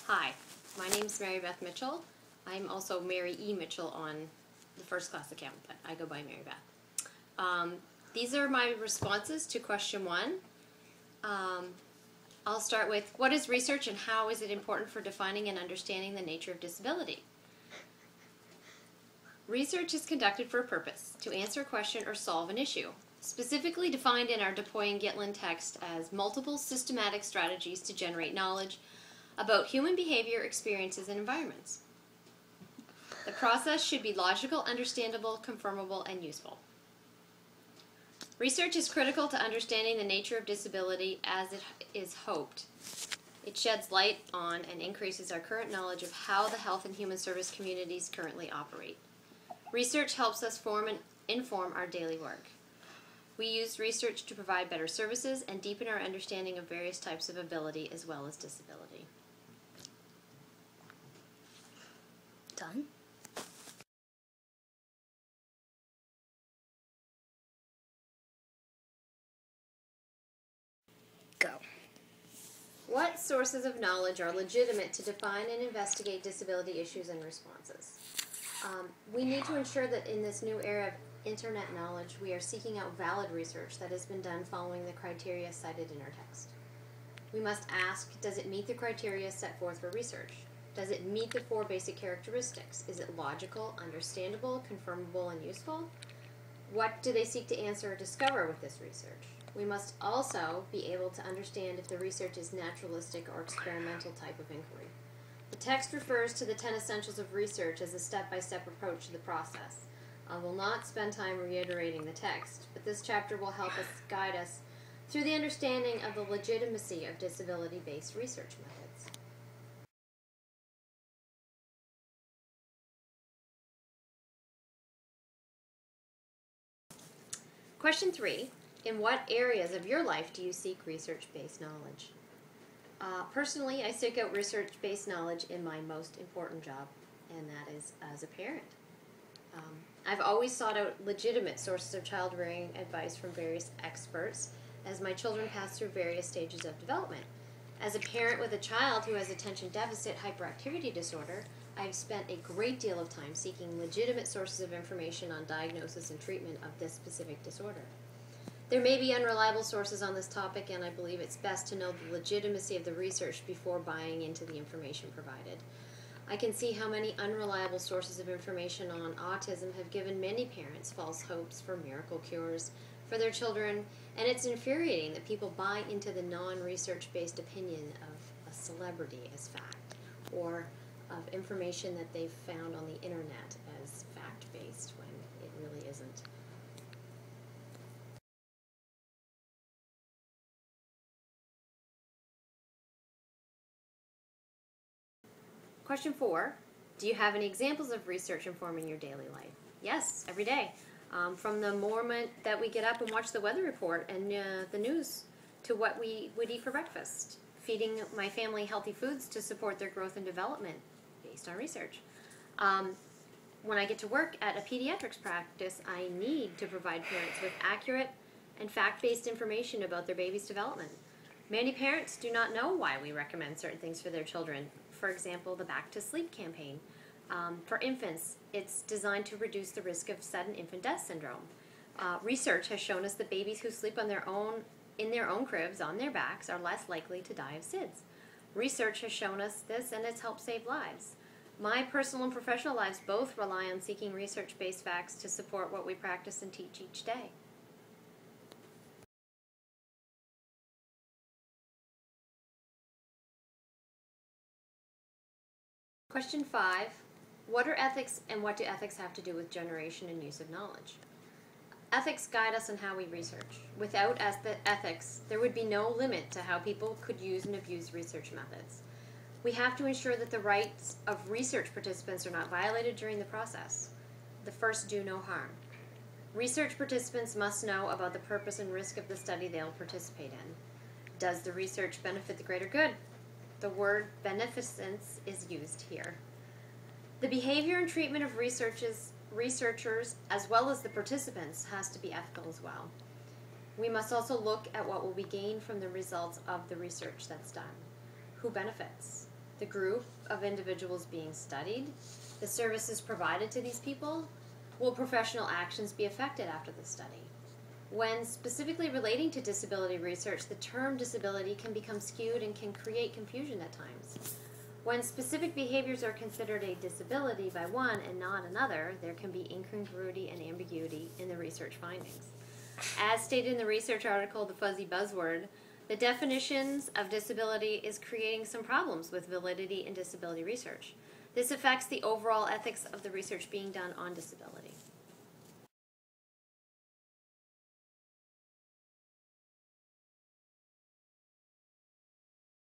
Hi, my name's Mary Beth Mitchell. I'm also Mary E. Mitchell on the first class account, but I go by Mary Beth. These are my responses to question 1. I'll start with, what is research and how is it important for defining and understanding the nature of disability? Research is conducted for a purpose, to answer a question or solve an issue, specifically defined in our DuPuy and Gitlin text as multiple systematic strategies to generate knowledge about human behavior, experiences, and environments. The process should be logical, understandable, confirmable, and useful. Research is critical to understanding the nature of disability as it is hoped. It sheds light on and increases our current knowledge of how the health and human service communities currently operate. Research helps us form and inform our daily work. We use research to provide better services and deepen our understanding of various types of ability as well as disability. Done? Go. What sources of knowledge are legitimate to define and investigate disability issues and responses? We need to ensure that in this new era of internet knowledge, we are seeking out valid research that has been done following the criteria cited in our text. We must ask, does it meet the criteria set forth for research? Does it meet the 4 basic characteristics? Is it logical, understandable, confirmable, and useful? What do they seek to answer or discover with this research? We must also be able to understand if the research is naturalistic or experimental type of inquiry. The text refers to the 10 essentials of research as a step-by-step approach to the process. I will not spend time reiterating the text, but this chapter will help us guide us through the understanding of the legitimacy of disability-based research methods. Question 3. In what areas of your life do you seek research-based knowledge? Personally, I seek out research-based knowledge in my most important job, and that is as a parent. I've always sought out legitimate sources of child-rearing advice from various experts as my children pass through various stages of development. As a parent with a child who has attention deficit hyperactivity disorder, I've spent a great deal of time seeking legitimate sources of information on diagnosis and treatment of this specific disorder. There may be unreliable sources on this topic, and I believe it's best to know the legitimacy of the research before buying into the information provided. I can see how many unreliable sources of information on autism have given many parents false hopes for miracle cures for their children, and it's infuriating that people buy into the non-research-based opinion of a celebrity as fact, or of information that they've found on the internet as fact-based when it really isn't. Question 4, do you have any examples of research informing your daily life? Yes, every day. From the moment that we get up and watch the weather report and the news to what we would eat for breakfast. Feeding my family healthy foods to support their growth and development based on research. When I get to work at a pediatrics practice, I need to provide parents with accurate and fact-based information about their baby's development. Many parents do not know why we recommend certain things for their children. For example, the Back to Sleep campaign. For infants, it's designed to reduce the risk of sudden infant death syndrome. Research has shown us that babies who sleep in their own cribs on their backs are less likely to die of SIDS. Research has shown us this, and it's helped save lives. My personal and professional lives both rely on seeking research-based facts to support what we practice and teach each day. Question 5, what are ethics and what do ethics have to do with generation and use of knowledge? Ethics guide us in how we research. Without ethics, there would be no limit to how people could use and abuse research methods. We have to ensure that the rights of research participants are not violated during the process. The first, do no harm. Research participants must know about the purpose and risk of the study they'll participate in. Does the research benefit the greater good? The word beneficence is used here. The behavior and treatment of researchers as well as the participants has to be ethical as well. We must also look at what will be gained from the results of the research that's done. Who benefits? the group of individuals being studied, the services provided to these people, will professional actions be affected after the study? When specifically relating to disability research, the term disability can become skewed and can create confusion at times. When specific behaviors are considered a disability by one and not another, there can be incongruity and ambiguity in the research findings. As stated in the research article, The Fuzzy Buzzword, the definitions of disability is creating some problems with validity in disability research. This affects the overall ethics of the research being done on disability.